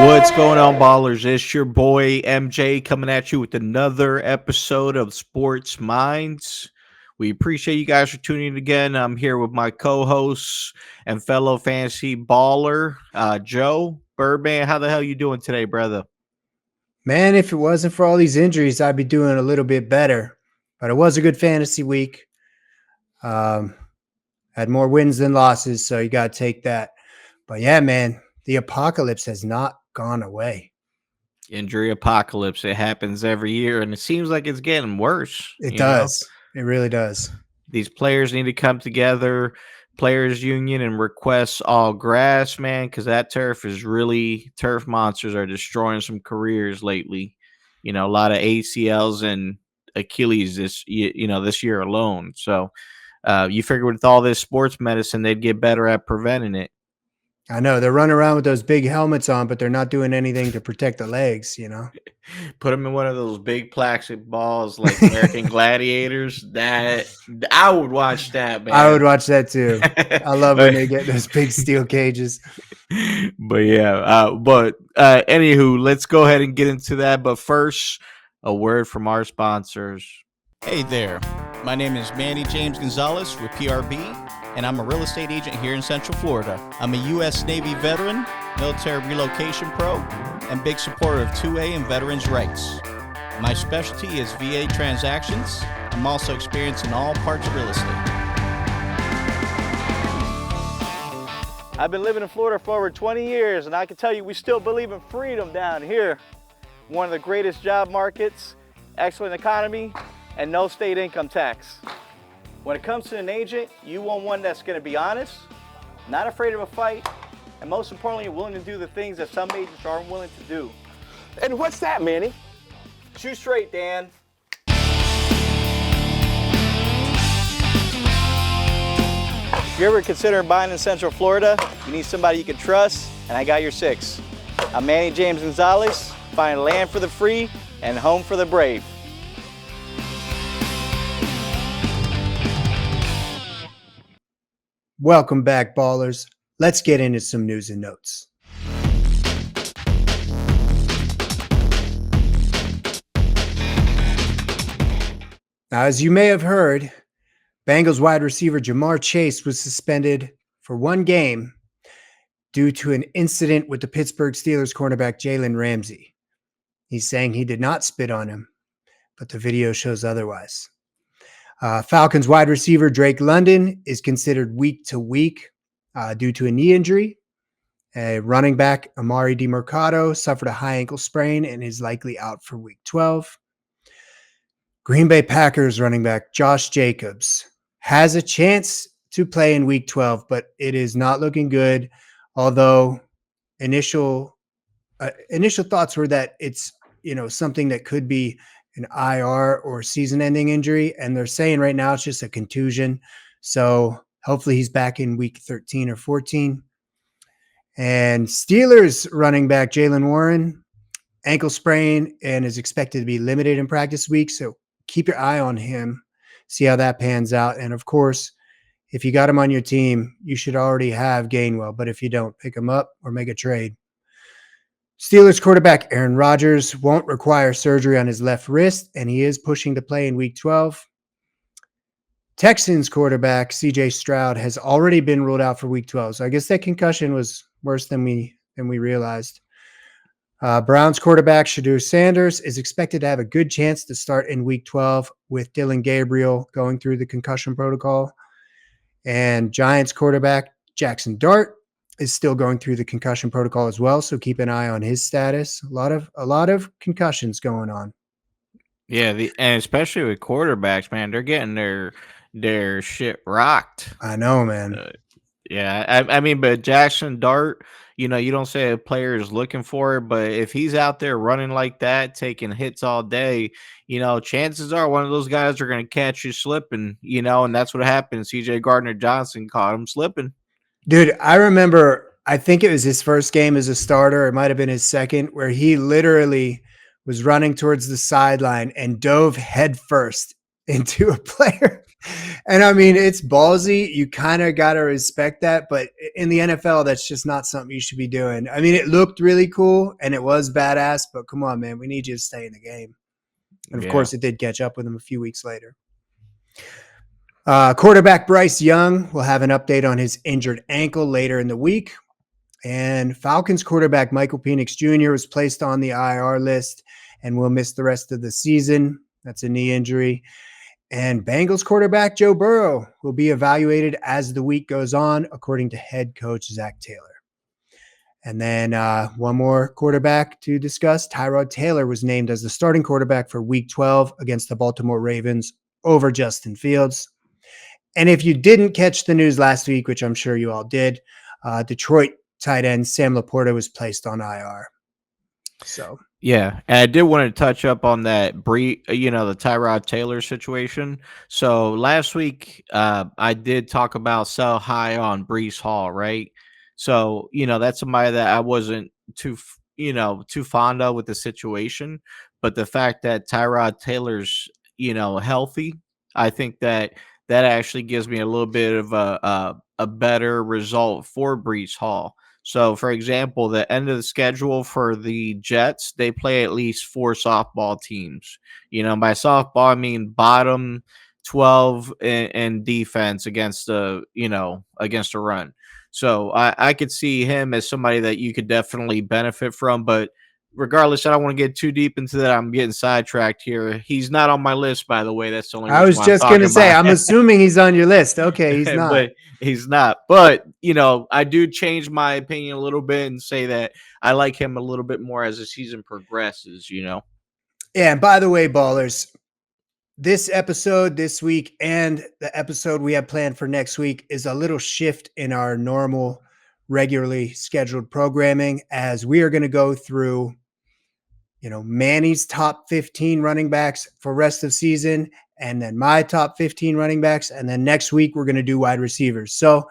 What's going on, ballers? It's your boy MJ coming at you with another episode of Sports Minds. We appreciate you guys for tuning in again. I'm here with my co-hosts and fellow fantasy baller, Joe Birdman. How the hell you doing today, brother? Man, if it wasn't for all these injuries, I'd be doing a little bit better. But it was a good fantasy week. Had more wins than losses, so you got to take that. But yeah, man, the apocalypse has not gone away. Injury apocalypse. It happens every year, and it seems like it's getting worse. It does. It really does. These players need to come together, players union, and request all grass, man, because that turf monsters are destroying some careers lately. A lot of ACLs and Achilles this year alone. So you figure with all this sports medicine, they'd get better at preventing it. I know they're running around with those big helmets on, but they're not doing anything to protect the legs, Put them in one of those big plastic balls like American Gladiators. That I would watch that, man. I would watch that too. I love when they get those big steel cages. But yeah, anywho, let's go ahead and get into that. But first, a word from our sponsors. Hey there, my name is Manny James Gonzalez with PRB, and I'm a real estate agent here in Central Florida. I'm a U.S. Navy veteran, military relocation pro, and big supporter of 2A and veterans' rights. My specialty is VA transactions. I'm also experienced in all parts of real estate. I've been living in Florida for over 20 years, and I can tell you we still believe in freedom down here. One of the greatest job markets, excellent economy, and no state income tax. When it comes to an agent, you want one that's going to be honest, not afraid of a fight, and most importantly, willing to do the things that some agents aren't willing to do. And what's that, Manny? Shoot straight, Dan. If you're ever considering buying in Central Florida, you need somebody you can trust, and I got your six. I'm Manny James Gonzalez, find land for the free and home for the brave. Welcome back, ballers. Let's get into some news and notes. Now, as you may have heard, Bengals wide receiver Jamar Chase was suspended for one game due to an incident with the Pittsburgh Steelers cornerback Jalen Ramsey. He's saying he did not spit on him, but the video shows otherwise. Falcons wide receiver Drake London is considered week to week due to a knee injury. Running back Amari DiMercato suffered a high ankle sprain and is likely out for week 12. Green Bay Packers running back Josh Jacobs has a chance to play in week 12, but it is not looking good. Although initial thoughts were that it's something that could be an IR or season-ending injury, and they're saying right now it's just a contusion. So hopefully he's back in week 13 or 14. And Steelers running back Jaylen Warren, ankle sprain, and is expected to be limited in practice week. So keep your eye on him, see how that pans out. And of course, if you got him on your team, you should already have Gainwell. But if you don't, pick him up or make a trade. Steelers quarterback Aaron Rodgers won't require surgery on his left wrist, and he is pushing to play in week 12. Texans quarterback CJ Stroud has already been ruled out for week 12. So I guess that concussion was worse than we realized. Browns quarterback Shadur Sanders is expected to have a good chance to start in week 12 with Dylan Gabriel going through the concussion protocol. And Giants quarterback Jackson Dart is still going through the concussion protocol as well. So keep an eye on his status. A lot of concussions going on. Yeah, and especially with quarterbacks, man, they're getting their shit rocked. I know, man. I mean, but Jackson Dart, you don't say a player is looking for it, but if he's out there running like that, taking hits all day, chances are one of those guys are going to catch you slipping, and that's what happened. CJ Gardner-Johnson caught him slipping. Dude, I remember, I think it was his first game as a starter. It might have been his second, where he literally was running towards the sideline and dove headfirst into a player. And I mean, it's ballsy. You kind of got to respect that. But in the NFL, that's just not something you should be doing. I mean, it looked really cool and it was badass, but come on, man, we need you to stay in the game. And of course, it did catch up with him a few weeks later. Quarterback Bryce Young will have an update on his injured ankle later in the week. And Falcons quarterback Michael Penix Jr. was placed on the IR list and will miss the rest of the season. That's a knee injury. And Bengals quarterback Joe Burrow will be evaluated as the week goes on, according to head coach Zach Taylor. And then one more quarterback to discuss. Tyrod Taylor was named as the starting quarterback for week 12 against the Baltimore Ravens over Justin Fields. And if you didn't catch the news last week, which I'm sure you all did, Detroit tight end Sam Laporta was placed on IR. So yeah, and I did want to touch up on that, the Tyrod Taylor situation. So last week, I did talk about sell high on Breece Hall, right? So that's somebody that I wasn't too fond of with the situation, but the fact that Tyrod Taylor's healthy, I think that actually gives me a little bit of a better result for Breece Hall. So, for example, the end of the schedule for the Jets, they play at least 4 softball teams. By softball, I mean bottom 12 in defense against the run. So I could see him as somebody that you could definitely benefit from. But regardless, I don't want to get too deep into that. I'm getting sidetracked here. He's not on my list, by the way. That's the only I reason was why just I'm going to talking say, about I'm assuming he's on your list. Okay, he's not. but he's not. But, I do change my opinion a little bit and say that I like him a little bit more as the season progresses, Yeah, and by the way, ballers, this episode this week and the episode we have planned for next week is a little shift in our normal, regularly scheduled programming, as we are going to go through, Manny's top 15 running backs for rest of season, and then my top 15 running backs. And then next week, we're going to do wide receivers. So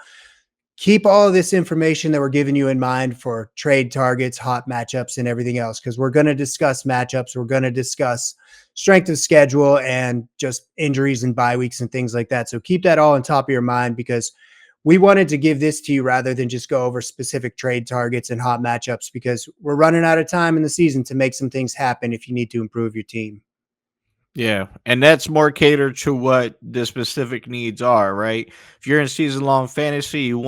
keep all of this information that we're giving you in mind for trade targets, hot matchups, and everything else, because we're going to discuss matchups. We're going to discuss strength of schedule and just injuries and bye weeks and things like that. So keep that all on top of your mind, because we wanted to give this to you rather than just go over specific trade targets and hot matchups, because we're running out of time in the season to make some things happen if you need to improve your team. Yeah, and that's more catered to what the specific needs are, right? If you're in season-long fantasy, you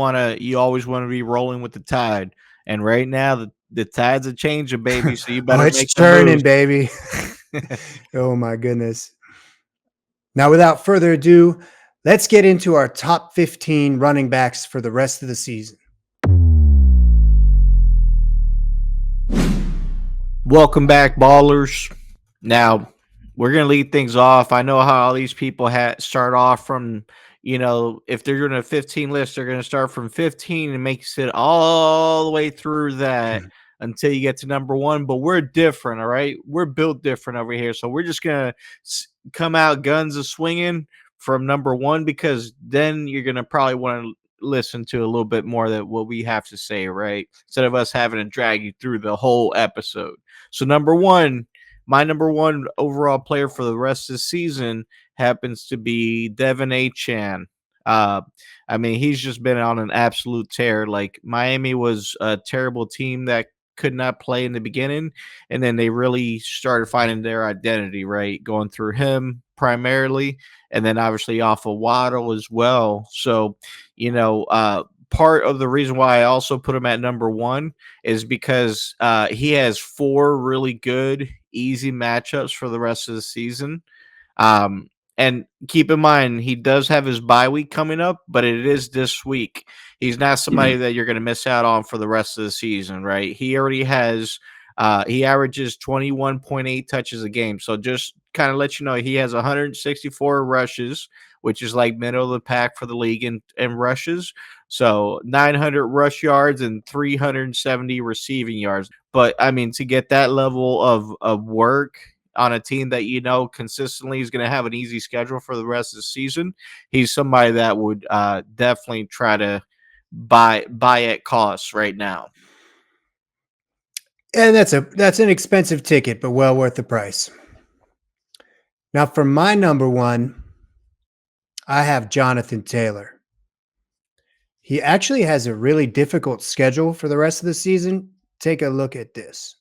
always want to be rolling with the tide. And right now, the tides are changing, baby, so you better It's make the churning, moves. baby. Oh, my goodness. Now, without further ado, let's get into our top 15 running backs for the rest of the season. Welcome back, ballers. Now, we're going to lead things off. I know how all these people start off from, if they're doing a 15 list, they're going to start from 15 and make it all the way through that until you get to number 1. But we're different, all right? We're built different over here. So we're just going to come out guns a swinging from number 1, because then you're going to probably want to listen to a little bit more that what we have to say, right? Instead of us having to drag you through the whole episode. So number 1, my number 1 overall player for the rest of the season happens to be Devin A. Chan. I mean, he's just been on an absolute tear. Like, Miami was a terrible team that could not play in the beginning, and then they really started finding their identity, right? Going through him primarily, and then obviously off of Waddle as well. So, part of the reason why I also put him at number 1 is because he has 4 really good, easy matchups for the rest of the season. And keep in mind, he does have his bye week coming up, but it is this week. He's not somebody that you're going to miss out on for the rest of the season, right? He already has, he averages 21.8 touches a game. So just kind of let you know, he has 164 rushes, which is like middle of the pack for the league in rushes. So 900 rush yards and 370 receiving yards. But I mean, to get that level of work on a team that consistently is going to have an easy schedule for the rest of the season, he's somebody that would definitely try to buy at cost right now. And that's an expensive ticket, but well worth the price. Now, for my number one, I have Jonathan Taylor. He actually has a really difficult schedule for the rest of the season. Take a look at this.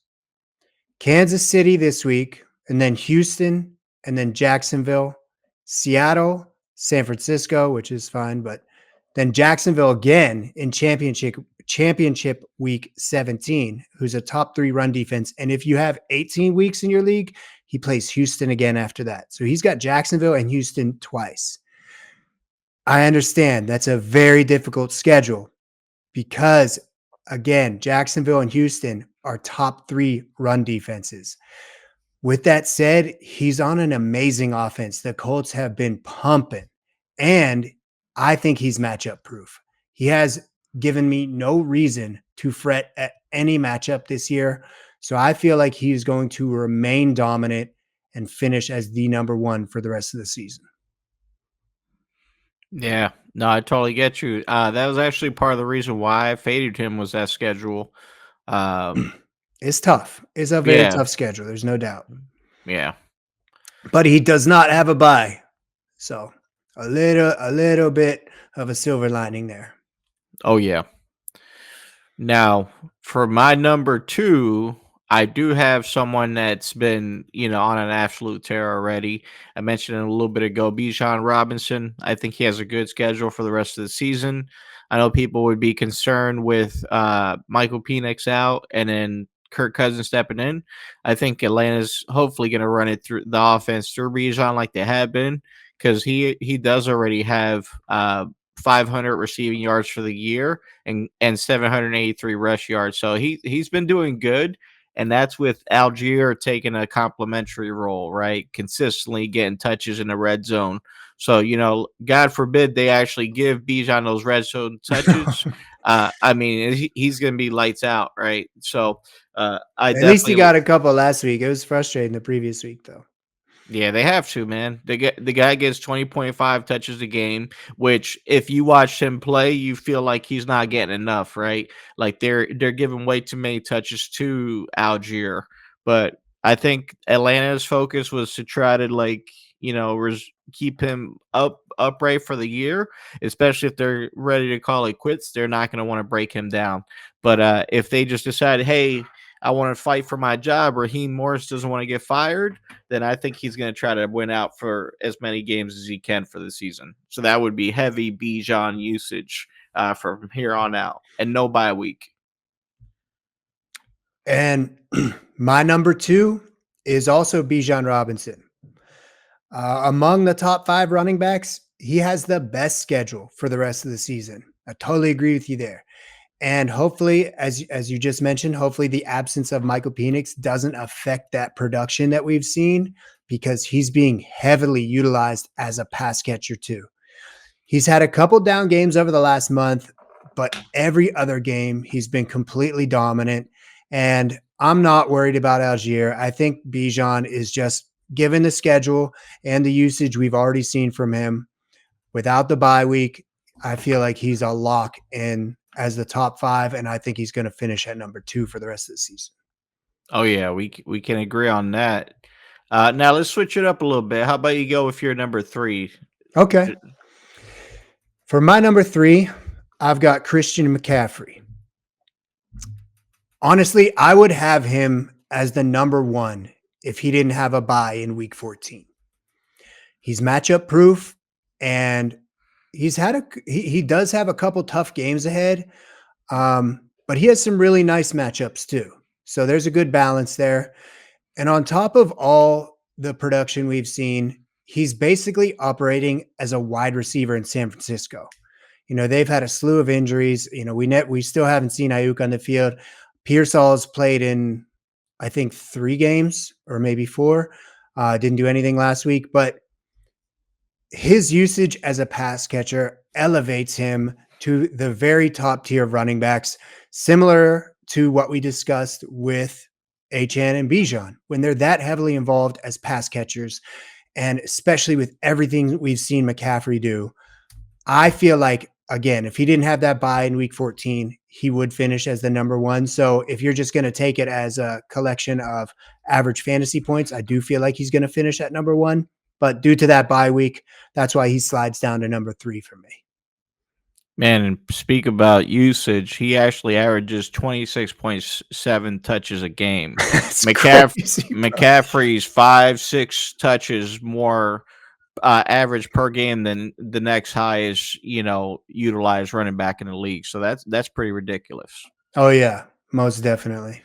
Kansas City this week, and then Houston, and then Jacksonville, Seattle, San Francisco, which is fine, but then Jacksonville again in championship week 17, who's a top 3 run defense. And if you have 18 weeks in your league, he plays Houston again after that. So he's got Jacksonville and Houston twice. I understand that's a very difficult schedule because, again, Jacksonville and Houston are top 3 run defenses. With that said, he's on an amazing offense. The Colts have been pumping, and I think he's matchup proof. He has given me no reason to fret at any matchup this year. So I feel like he's going to remain dominant and finish as the number one for the rest of the season. Yeah, no, I totally get you. That was actually part of the reason why I faded him was that schedule. It's tough. It's a very Yeah. tough schedule. There's no doubt. Yeah. But he does not have a bye. So a little bit of a silver lining there. Oh, yeah. Now, for my number 2, I do have someone that's been, on an absolute tear already. I mentioned it a little bit ago, Bijan Robinson. I think he has a good schedule for the rest of the season. I know people would be concerned with Michael Penix out and then Kirk Cousins stepping in. I think Atlanta's hopefully going to run it through the offense through Bijan like they have been because he does already have 500 receiving yards for the year and 783 rush yards. So he's been doing good, and that's with Algier taking a complimentary role, right? Consistently getting touches in the red zone. So, God forbid they actually give Bijan those red zone touches. I mean, he's going to be lights out, right? So, At least he got a couple last week. It was frustrating the previous week, though. Yeah, they have to, man. The guy gets 20.5 touches a game, which if you watch him play, you feel like he's not getting enough, right? Like they're giving way too many touches to Algier. But I think Atlanta's focus was to try to keep him upright for the year, especially if they're ready to call it quits. They're not going to want to break him down. But if they just decide, hey, I want to fight for my job, Raheem Morris doesn't want to get fired, then I think he's going to try to win out for as many games as he can for the season. So that would be heavy Bijan usage from here on out and no bye week. And my number 2 is also Bijan Robinson. Among the top 5 running backs, he has the best schedule for the rest of the season. I totally agree with you there. And hopefully, as you just mentioned, hopefully the absence of Michael Penix doesn't affect that production that we've seen because he's being heavily utilized as a pass catcher too. He's had a couple down games over the last month, but every other game he's been completely dominant. And I'm not worried about Algier. I think Bijan is just given the schedule and the usage we've already seen from him without the bye week. I feel like he's a lock in as the top 5, and I think he's going to finish at number 2 for the rest of the season. Oh yeah, we can agree on that. Now let's switch it up a little bit. How about you go with your number 3? Okay. For my number 3, I've got Christian McCaffrey. Honestly, I would have him as the number 1 if he didn't have a bye in week 14. He's matchup proof, and he does have a couple tough games ahead, but he has some really nice matchups too. So there's a good balance there. And on top of all the production we've seen, he's basically operating as a wide receiver in San Francisco. They've had a slew of injuries. We still haven't seen Ayuk on the field. Pearsall's played in, I think, 3 games or maybe 4. Didn't do anything last week, but his usage as a pass catcher elevates him to the very top tier of running backs, similar to what we discussed with Achane and Bijan when they're that heavily involved as pass catchers, and especially with everything we've seen McCaffrey do. I feel like, again, if he didn't have that bye in week 14, he would finish as the number 1. So if you're just going to take it as a collection of average fantasy points, I do feel like he's going to finish at number 1. But due to that bye week, that's why he slides down to number 3 for me. Man, and speak about usage. He actually averages 26.7 touches a game. It's McCaff- crazy, bro. McCaffrey's 5-6 touches more average per game than the next highest, utilized running back in the league. So that's pretty ridiculous. Oh, yeah, most definitely.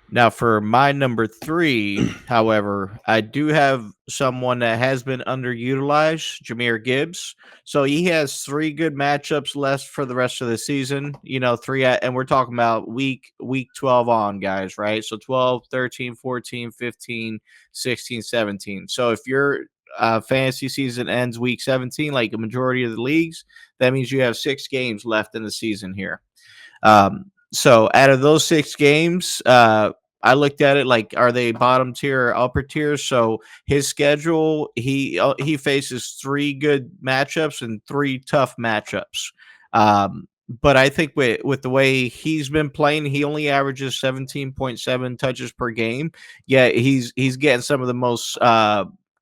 Now, for my number 3, however, I do have someone that has been underutilized, Jahmyr Gibbs. So he has 3 good matchups left for the rest of the season. 3 and we're talking about week 12 on, guys, right? So 12, 13, 14, 15, 16, 17. So if your fantasy season ends week 17, like a majority of the leagues, that means you have 6 games left in the season here. So out of those 6 games, I looked at it like, are they bottom tier or upper tier? So his schedule, he faces 3 good matchups and 3 tough matchups. But I think with the way he's been playing, he only averages 17.7 touches per game. Yeah, he's getting some of the most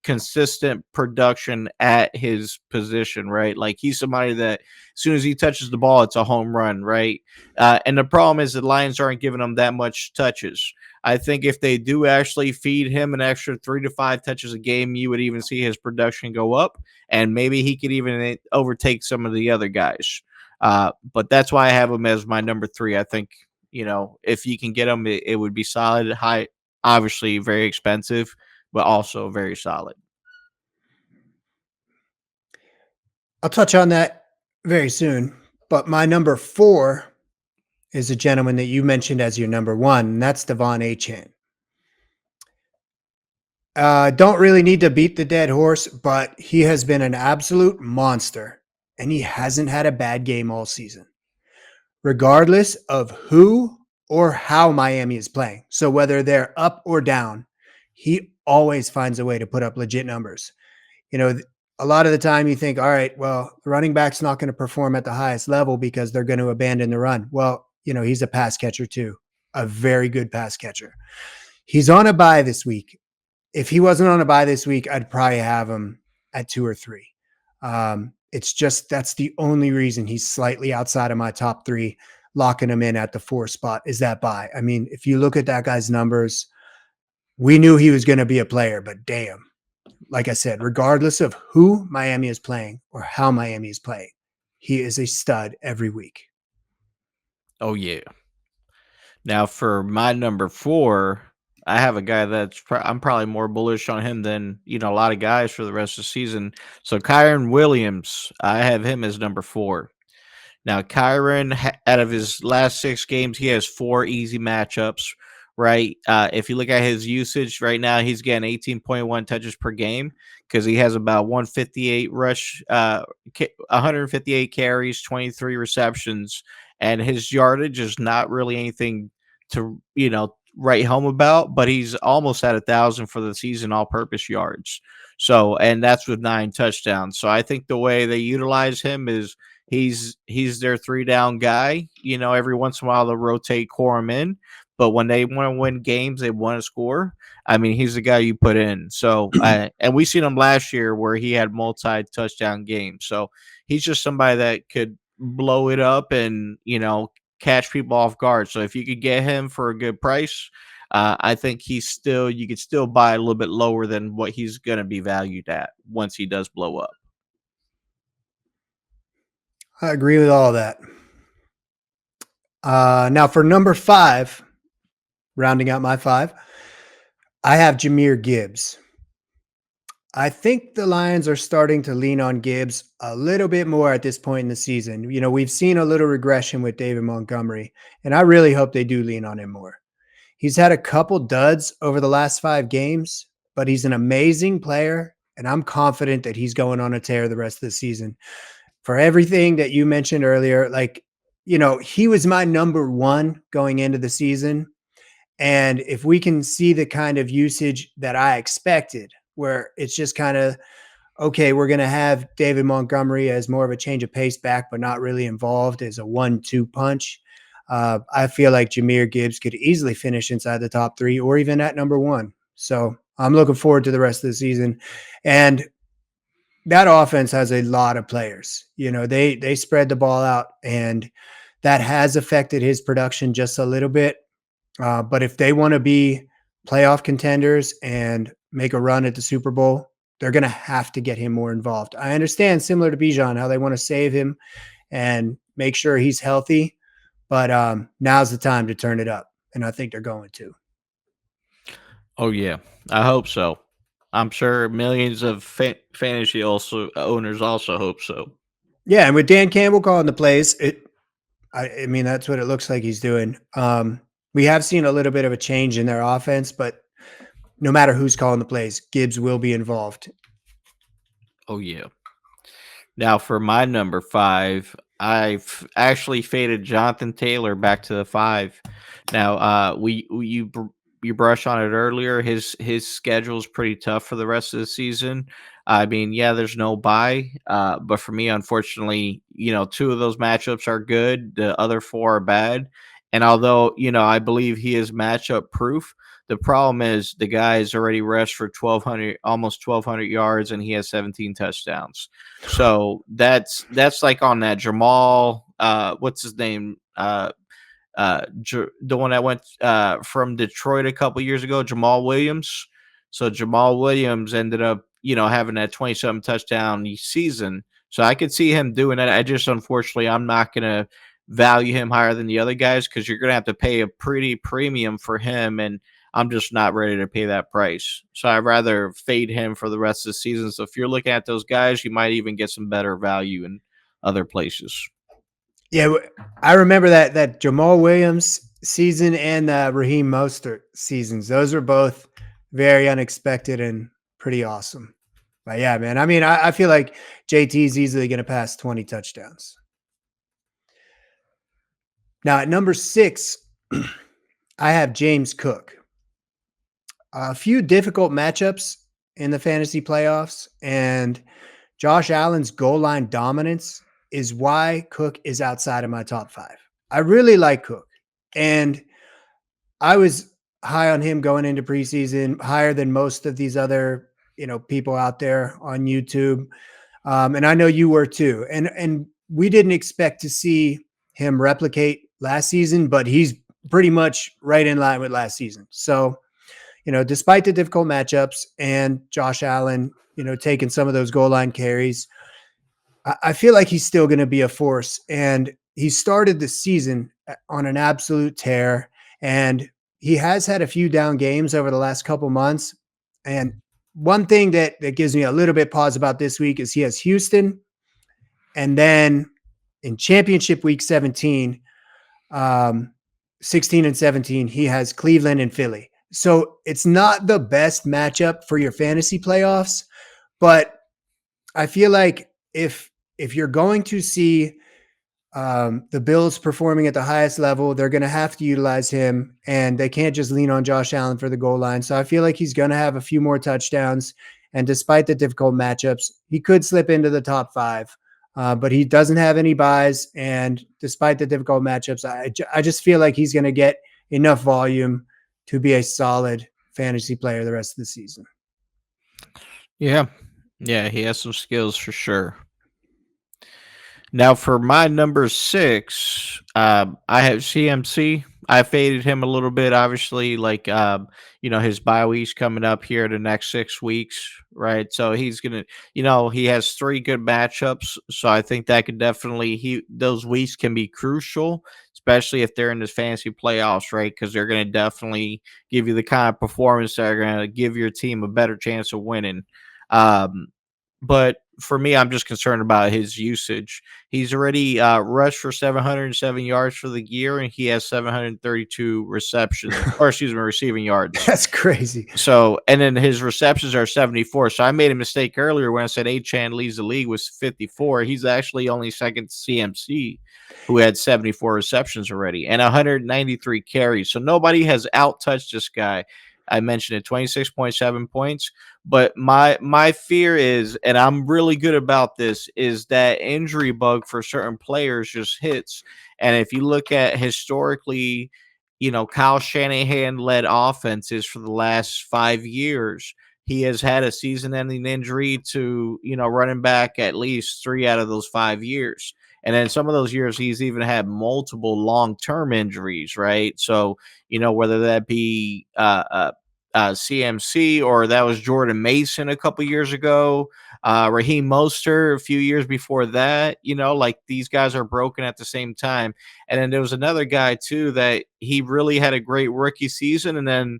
consistent production at his position, right? Like he's somebody that as soon as he touches the ball, it's a home run, right? And the problem is the Lions aren't giving him that much touches. I think if they do actually feed him an extra 3 to 5 touches a game, you would even see his production go up, and maybe he could even overtake some of the other guys. But that's why I have him as my number 3. I think, if you can get him, it would be solid. High, obviously very expensive, but also very solid. I'll touch on that very soon. But my number 4 is a gentleman that you mentioned as your number 1, and that's Devon Achane. Don't really need to beat the dead horse, but he has been an absolute monster, and he hasn't had a bad game all season, regardless of who or how Miami is playing. So whether they're up or down, he always finds a way to put up legit numbers. A lot of the time you think, all right, well, the running back's not going to perform at the highest level because they're going to abandon the run. Well, he's a pass catcher too, a very good pass catcher. He's on a bye this week. If he wasn't on a bye this week, I'd probably have him at 2 or 3. It's just that's the only reason he's slightly outside of my top 3, locking him in at the 4 spot is that bye. I mean, if you look at that guy's numbers, we knew he was going to be a player, but damn. Like I said, regardless of who Miami is playing or how Miami is playing, he is a stud every week. Oh, yeah. Now, for my number 4, I have a guy that's I'm probably more bullish on him than, a lot of guys for the rest of the season. So, Kyren Williams, I have him as number 4. Now, Kyren, out of his last 6 games, he has 4 easy matchups, right? If you look at his usage right now, he's getting 18.1 touches per game because he has about 158 158 carries, 23 receptions, and his yardage is not really anything to, write home about, but he's almost at 1,000 for the season all-purpose yards. So, and that's with 9 touchdowns. So I think the way they utilize him is he's their 3-down guy. Every once in a while they'll rotate Corum in, but when they want to win games, they want to score. I mean, he's the guy you put in. So, and we seen him last year where he had multi-touchdown games. So he's just somebody that could blow it up and catch people off guard. So if you could get him for a good price, I think you could still buy a little bit lower than what he's going to be valued at once he does blow up. I agree with all that. Now for number 5, rounding out my 5, I have Jahmyr Gibbs. I think the Lions are starting to lean on Gibbs a little bit more at this point in the season. We've seen a little regression with David Montgomery, and I really hope they do lean on him more. He's had a couple duds over the last 5 games, but he's an amazing player, and I'm confident that he's going on a tear the rest of the season. For everything that you mentioned earlier, he was my number 1 going into the season. And if we can see the kind of usage that I expected, where it's just kind of, okay, we're going to have David Montgomery as more of a change of pace back, but not really involved as a 1-2 punch. I feel like Jahmyr Gibbs could easily finish inside the top 3 or even at number 1. So I'm looking forward to the rest of the season. And that offense has a lot of players. They spread the ball out, and that has affected his production just a little bit. But if they want to be playoff contenders and make a run at the Super Bowl, they're going to have to get him more involved. I understand, similar to Bijan, how they want to save him and make sure he's healthy, but now's the time to turn it up, and I think they're going to. Oh yeah, I hope so. I'm sure millions of fantasy owners also hope so. Yeah, and with Dan Campbell calling the plays, I mean, that's what it looks like he's doing. We have seen a little bit of a change in their offense, but no matter who's calling the plays, Gibbs will be involved. Oh yeah. Now for my number 5, I've actually faded Jonathan Taylor back to the 5. Now, you brushed on it earlier. His schedule is pretty tough for the rest of the season. I mean, yeah, there's no bye, but for me, unfortunately, 2 of those matchups are good. The other 4 are bad. And although I believe he is matchup proof, the problem is the guy is already rushed for 1,200, almost 1,200 yards, and he has 17 touchdowns. So that's like on that Jamal, what's his name? The one that went from Detroit a couple years ago, Jamal Williams. So Jamal Williams ended up, having that 27 touchdown season. So I could see him doing that. I just, unfortunately, I'm not going to value him higher than the other guys because you're going to have to pay a pretty premium for him. And I'm just not ready to pay that price. So I'd rather fade him for the rest of the season. So if you're looking at those guys, you might even get some better value in other places. Yeah, I remember that Jamal Williams season and Raheem Mostert seasons. Those were both very unexpected and pretty awesome. But yeah, man, I mean, I feel like JT's easily going to pass 20 touchdowns. Now at number 6, I have James Cook. A few difficult matchups in the fantasy playoffs, and Josh Allen's goal line dominance is why Cook is outside of my top 5. I really like Cook, and I was high on him going into preseason, higher than most of these other people out there on YouTube, and I know you were too. And we didn't expect to see him replicate last season, but he's pretty much right in line with last season. So, despite the difficult matchups and Josh Allen, taking some of those goal line carries, I feel like he's still going to be a force. And he started the season on an absolute tear, and he has had a few down games over the last couple months. And one thing that gives me a little bit pause about this week is he has Houston, and then in championship week 17, 16 and 17, he has Cleveland and Philly. So it's not the best matchup for your fantasy playoffs, but I feel like if you're going to see the Bills performing at the highest level, they're going to have to utilize him, and they can't just lean on Josh Allen for the goal line. So I feel like he's going to have a few more touchdowns, and despite the difficult matchups, he could slip into the top 5. But he doesn't have any buys, and despite the difficult matchups, I just feel like he's going to get enough volume to be a solid fantasy player the rest of the season. Yeah. Yeah, he has some skills for sure. Now for my number 6, I have CMC. I faded him a little bit, obviously, like his bye week's coming up here the next 6 weeks, right? So he's gonna, he has 3 good matchups. So I think that could definitely those weeks can be crucial, especially if they're in the fantasy playoffs, right? Because they're gonna definitely give you the kind of performance that are gonna give your team a better chance of winning. But for me, I'm just concerned about his usage. He's already rushed for 707 yards for the year, and he has 732 receptions, or receiving yards. That's crazy. So, and then his receptions are 74. So I made a mistake earlier when I said Achan leads the league with 54. He's actually only second to CMC, who had 74 receptions already and 193 carries. So nobody has out-touched this guy. I mentioned it, 26.7 points. But my fear is, and I'm really good about this, is that injury bug for certain players just hits. And if you look at historically, Kyle Shanahan led offenses for the last 5 years, he has had a season-ending injury to, running back at least 3 out of those 5 years. And then some of those years, he's even had multiple long-term injuries, right? So, whether that be CMC, or that was Jordan Mason a couple years ago, Raheem Mostert a few years before that, like these guys are broken at the same time. And then there was another guy too that he really had a great rookie season, and then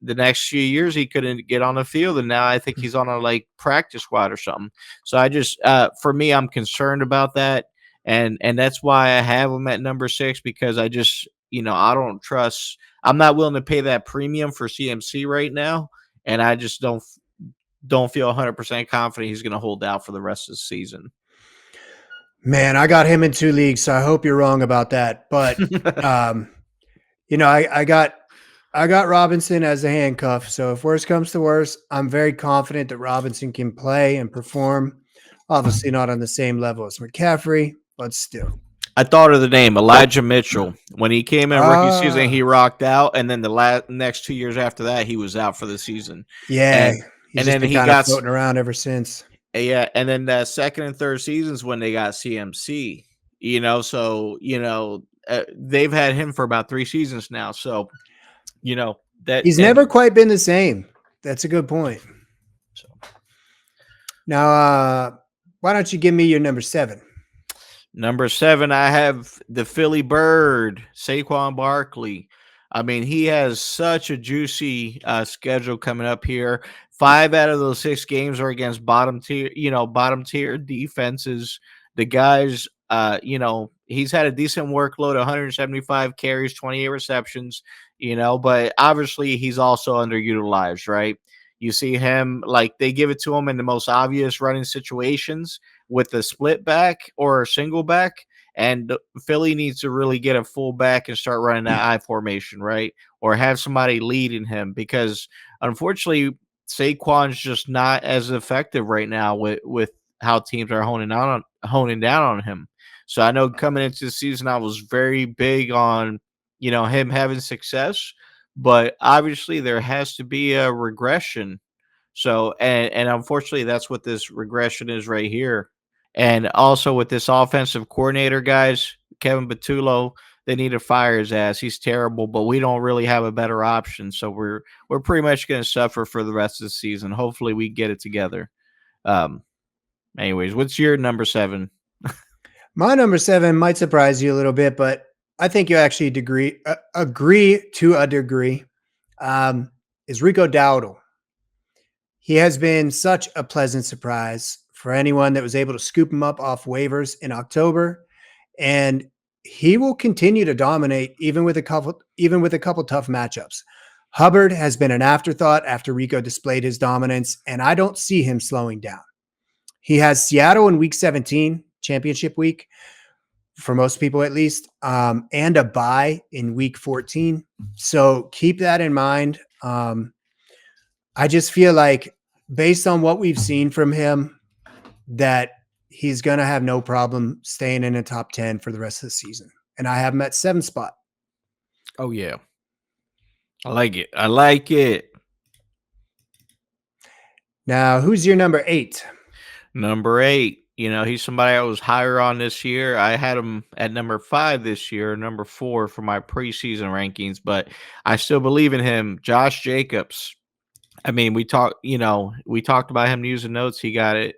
the next few years he couldn't get on the field, and now I think he's on a practice squad or something. So I just for me, I'm concerned about that, and that's why I have him at number 6, because I just I don't trust. I'm not willing to pay that premium for CMC right now, and I just don't feel 100% confident he's going to hold out for the rest of the season. Man, I got him in 2 leagues, so I hope you're wrong about that. But I got Robinson as a handcuff. So if worse comes to worse, I'm very confident that Robinson can play and perform. Obviously not on the same level as McCaffrey, but still. I thought of the name Elijah Mitchell. When he came in rookie season, he rocked out, and then the next 2 years after that, he was out for the season. Yeah, and he's then been he kind got of floating around ever since. Yeah, and then the second and third seasons when they got CMC, so they've had him for about 3 seasons now. So that he's never quite been the same. That's a good point. So now, why don't you give me your number 7? Number 7, I have the Philly Bird, Saquon Barkley. I mean, he has such a juicy schedule coming up here. 5 out of those 6 games are against bottom tier defenses. The guys, he's had a decent workload, 175 carries, 28 receptions, but obviously he's also underutilized, right? You see him, they give it to him in the most obvious running situations with the split back or a single back. And Philly needs to really get a full back and start running that I formation, right? Or have somebody leading him, because unfortunately Saquon's just not as effective right now with how teams are honing down on him. So I know coming into the season, I was very big on, him having success, but obviously there has to be a regression. So, and unfortunately that's what this regression is right here. And also with this offensive coordinator, guys, Kevin Patullo, they need to fire his ass. He's terrible, but we don't really have a better option. So we're pretty much going to suffer for the rest of the season. Hopefully we get it together. Anyways, what's your number 7? My number 7 might surprise you a little bit, but I think you actually agree to a degree. Is Rico Dowdle. He has been such a pleasant surprise for anyone that was able to scoop him up off waivers in October, and he will continue to dominate even with a couple tough matchups. Hubbard has been an afterthought after Rico displayed his dominance, and I don't see him slowing down. He has Seattle in week 17, championship week, for most people at least, and a bye in week 14. So keep that in mind. I just feel like based on what we've seen from him, that he's going to have no problem staying in the top 10 for the rest of the season. And I have him at 7th spot. Oh, yeah. I like it. Now, who's your number 8? Number 8. He's somebody I was higher on this year. I had him at number 5 this year, number 4 for my preseason rankings, but I still believe in him. Josh Jacobs. I mean, we talked about him using notes. He got it,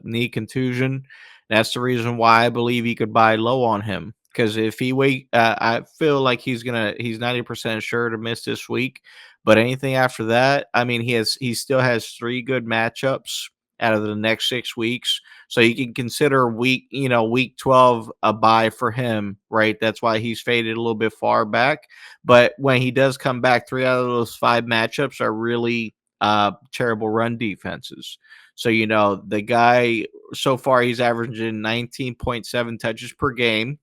knee contusion. That's the reason why I believe he could buy low on him. Because if he I feel like he's 90% sure to miss this week. But anything after that, I mean, he still has 3 good matchups out of the next 6 weeks. So you can consider week 12 a buy for him, right? That's why he's faded a little bit far back. But when he does come back, 3 out of those 5 matchups are really terrible run defenses. So, the guy so far, he's averaging 19.7 touches per game.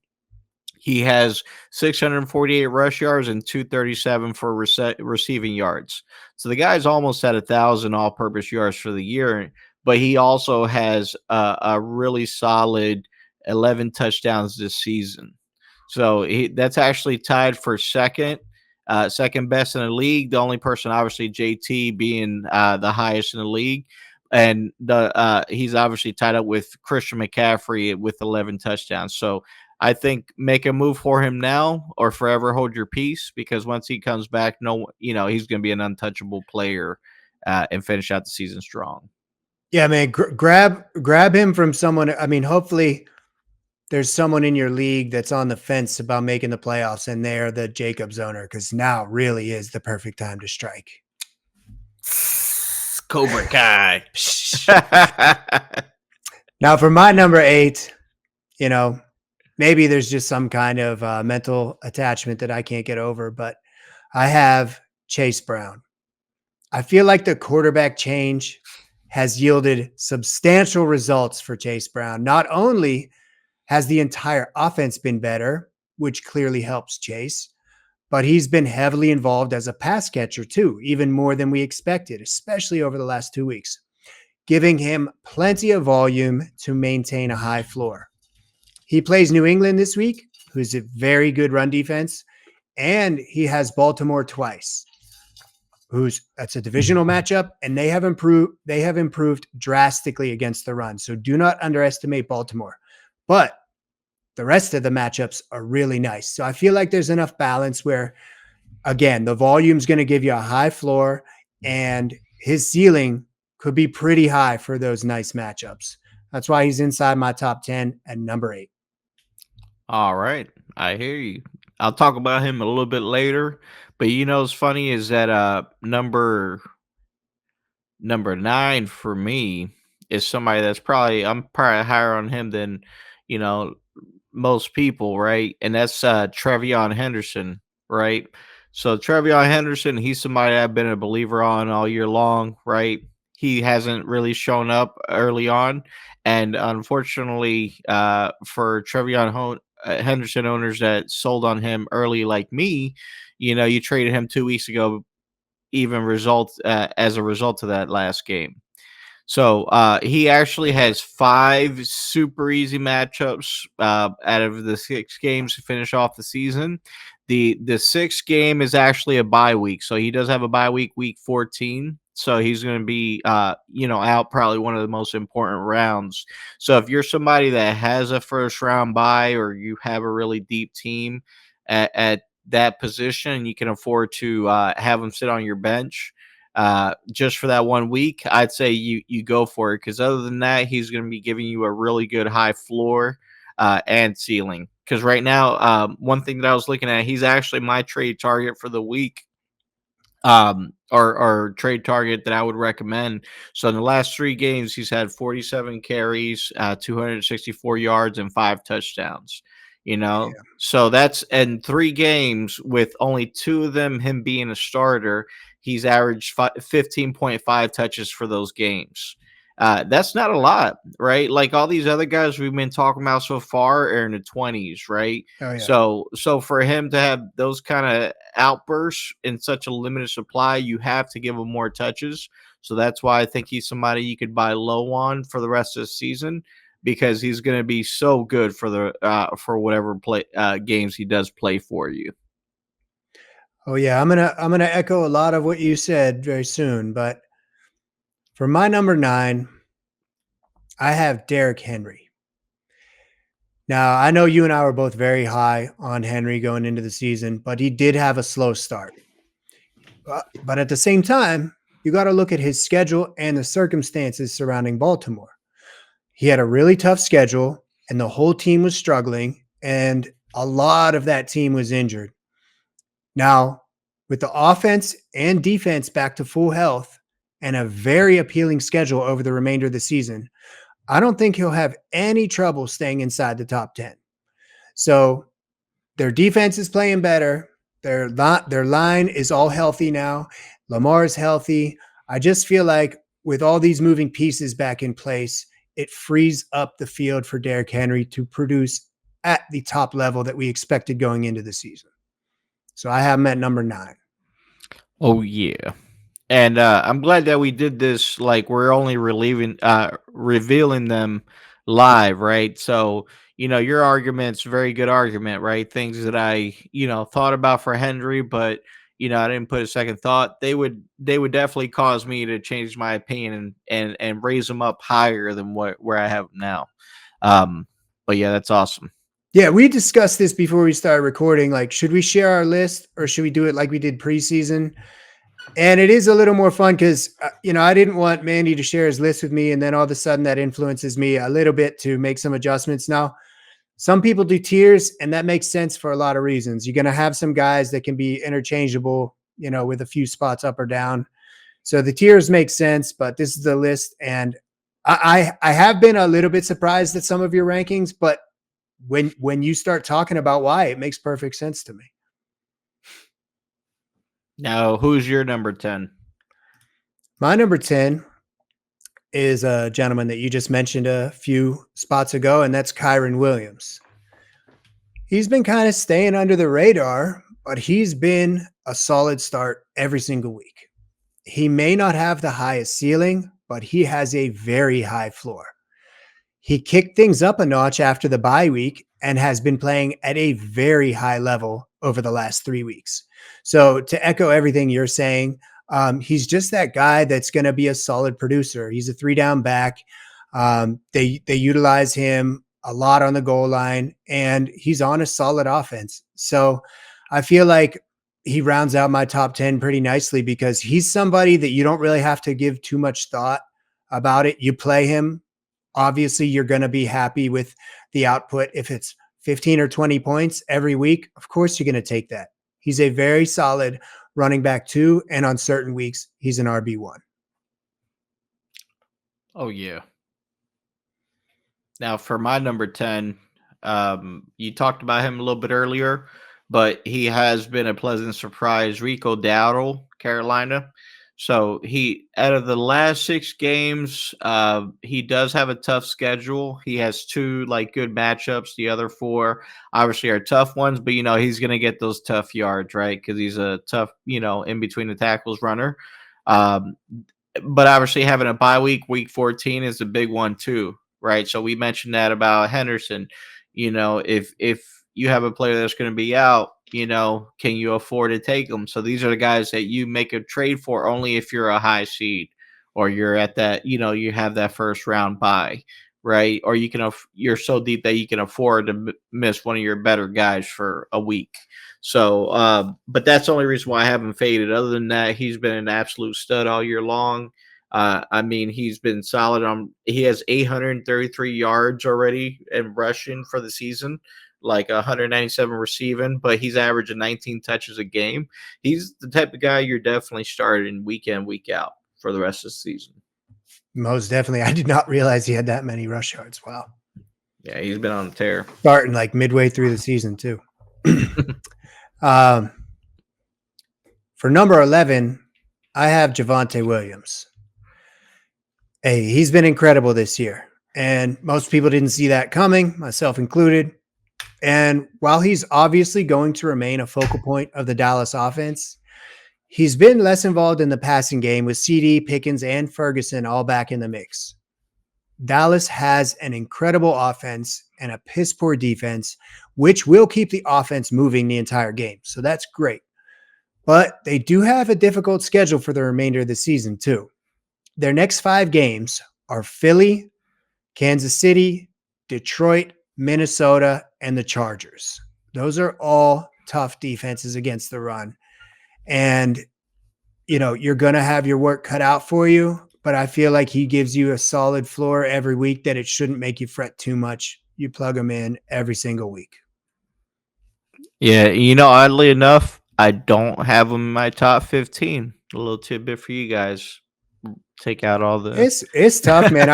He has 648 rush yards and 237 for receiving yards. So the guy's almost at 1,000 all-purpose yards for the year, but he also has a really solid 11 touchdowns this season. So that's actually tied for second second best in the league. The only person, obviously, JT being the highest in the league. And he's obviously tied up with Christian McCaffrey with 11 touchdowns. So I think make a move for him now or forever hold your peace, because once he comes back, he's going to be an untouchable player and finish out the season strong. Yeah, man, grab him from someone. I mean, hopefully there's someone in your league that's on the fence about making the playoffs, and they're the Jacobs owner, because now really is the perfect time to strike. Cobra Kai. Now, for my number 8, maybe there's just some kind of mental attachment that I can't get over, but I have Chase Brown. I feel like the quarterback change has yielded substantial results for Chase Brown. Not only has the entire offense been better, which clearly helps Chase, but he's been heavily involved as a pass catcher too, even more than we expected, especially over the last 2 weeks, giving him plenty of volume to maintain a high floor. He plays New England this week, who's a very good run defense, and he has Baltimore twice. That's a divisional matchup, and they have improved drastically against the run. So do not underestimate Baltimore. But the rest of the matchups are really nice. So I feel like there's enough balance where, again, the volume's going to give you a high floor, and his ceiling could be pretty high for those nice matchups. That's why he's inside my top 10 at number 8. All right. I hear you. I'll talk about him a little bit later. But what's funny is that number 9 for me is somebody that's I'm probably higher on him than, most people, right? And that's Trevion Henderson, right? So Trevion Henderson, he's somebody I've been a believer on all year long, right? He hasn't really shown up early on. And unfortunately, for Trevion Henderson owners that sold on him early like me, you traded him 2 weeks ago, as a result of that last game. So he actually has 5 super easy matchups out of the 6 games to finish off the season. The 6th game is actually a bye week, so he does have a bye week, week 14. So he's going to be, out probably one of the most important rounds. So if you're somebody that has a first round bye, or you have a really deep team at that position, you can afford to have him sit on your bench just for that 1 week, I'd say you go for it, because other than that, he's going to be giving you a really good high floor and ceiling. Because right now, one thing that I was looking at, he's actually my trade target for the week, or trade target that I would recommend. So in the last 3 games, he's had 47 carries, 264 yards, and 5 touchdowns. So that's in 3 games, with only 2 of them him being a starter. He's averaged 15.5 touches for those games. That's not a lot, right? Like all these other guys we've been talking about so far are in the 20s, right? Oh, yeah. So for him to have those kind of outbursts in such a limited supply, you have to give him more touches. So that's why I think he's somebody you could buy low on for the rest of the season, because he's going to be so good for whatever games he does play for you. Oh yeah, I'm gonna echo a lot of what you said very soon, but for my number 9, I have Derrick Henry. Now, I know you and I were both very high on Henry going into the season, but he did have a slow start. But at the same time, you got to look at his schedule and the circumstances surrounding Baltimore. He had a really tough schedule, and the whole team was struggling, and a lot of that team was injured. Now, with the offense and defense back to full health and a very appealing schedule over the remainder of the season, I don't think he'll have any trouble staying inside the top 10. So their defense is playing better. Their line is all healthy now. Lamar's healthy. I just feel like with all these moving pieces back in place, it frees up the field for Derrick Henry to produce at the top level that we expected going into the season. So I have him at number 9. Oh, yeah. And I'm glad that we did this. Like, we're only revealing them live, right? So, your argument's a very good argument, right? Things that I, thought about for Henry, but, I didn't put a second thought, they would definitely cause me to change my opinion and raise them up higher than where I have them now. But yeah, that's awesome. Yeah, we discussed this before we started recording. Like, should we share our list or should we do it like we did preseason? And it is a little more fun because, I didn't want Mandy to share his list with me. And then all of a sudden that influences me a little bit to make some adjustments. Now, some people do tiers, and that makes sense for a lot of reasons. You're going to have some guys that can be interchangeable, with a few spots up or down. So the tiers make sense, but this is the list. And I have been a little bit surprised at some of your rankings, but when you start talking about why, it makes perfect sense to me. Now, who's your number 10? My number 10 is a gentleman that you just mentioned a few spots ago, and that's Kyron Williams. He's been kind of staying under the radar, but he's been a solid start every single week. He may not have the highest ceiling, but he has a very high floor. He kicked things up a notch after the bye week and has been playing at a very high level over the last 3 weeks. So to echo everything you're saying, he's just that guy that's going to be a solid producer. He's a 3-down back. They utilize him a lot on the goal line, and he's on a solid offense. So I feel like he rounds out my top 10 pretty nicely because he's somebody that you don't really have to give too much thought about it. You play him. Obviously, you're going to be happy with the output. If it's 15 or 20 points every week, of course, you're going to take that. He's a very solid running back 2, and on certain weeks, he's an RB1. Oh, yeah. Now, for my number 10, you talked about him a little bit earlier, but he has been a pleasant surprise. Rico Dowdle, Carolina. So he, out of the last 6 games, he does have a tough schedule. He has 2 good matchups. The other 4 obviously are tough ones, but he's going to get those tough yards, right? Because he's a tough, in between the tackles runner. But obviously having a bye week 14 is a big one too, right? So we mentioned that about Henderson. If you have a player that's going to be out, can you afford to take them? So these are the guys that you make a trade for only if you're a high seed or you're at that, you have that first round bye, right? Or you're so deep that you can afford to miss one of your better guys for a week. So, but that's the only reason why I haven't faded. Other than that, he's been an absolute stud all year long. He's been solid. He has 833 yards already in rushing for the season, 197 receiving, but he's averaging 19 touches a game. He's the type of guy you're definitely starting week in, week out for the rest of the season. Most definitely. I did not realize he had that many rush yards. Wow. Yeah, he's been on a tear. Starting midway through the season too. For number 11, I have Javonte Williams. Hey, he's been incredible this year, and most people didn't see that coming, myself included. And while he's obviously going to remain a focal point of the Dallas offense, he's been less involved in the passing game with CD, Pickens, and Ferguson all back in the mix. Dallas has an incredible offense and a piss poor defense, which will keep the offense moving the entire game. So that's great. But they do have a difficult schedule for the remainder of the season too. Their next 5 games are Philly, Kansas City, Detroit, Minnesota, and the Chargers. Those are all tough defenses against the run. And, you're going to have your work cut out for you, but I feel like he gives you a solid floor every week that it shouldn't make you fret too much. You plug him in every single week. Yeah, oddly enough, I don't have him in my top 15. A little tidbit for you guys. Take out all the... It's tough, man.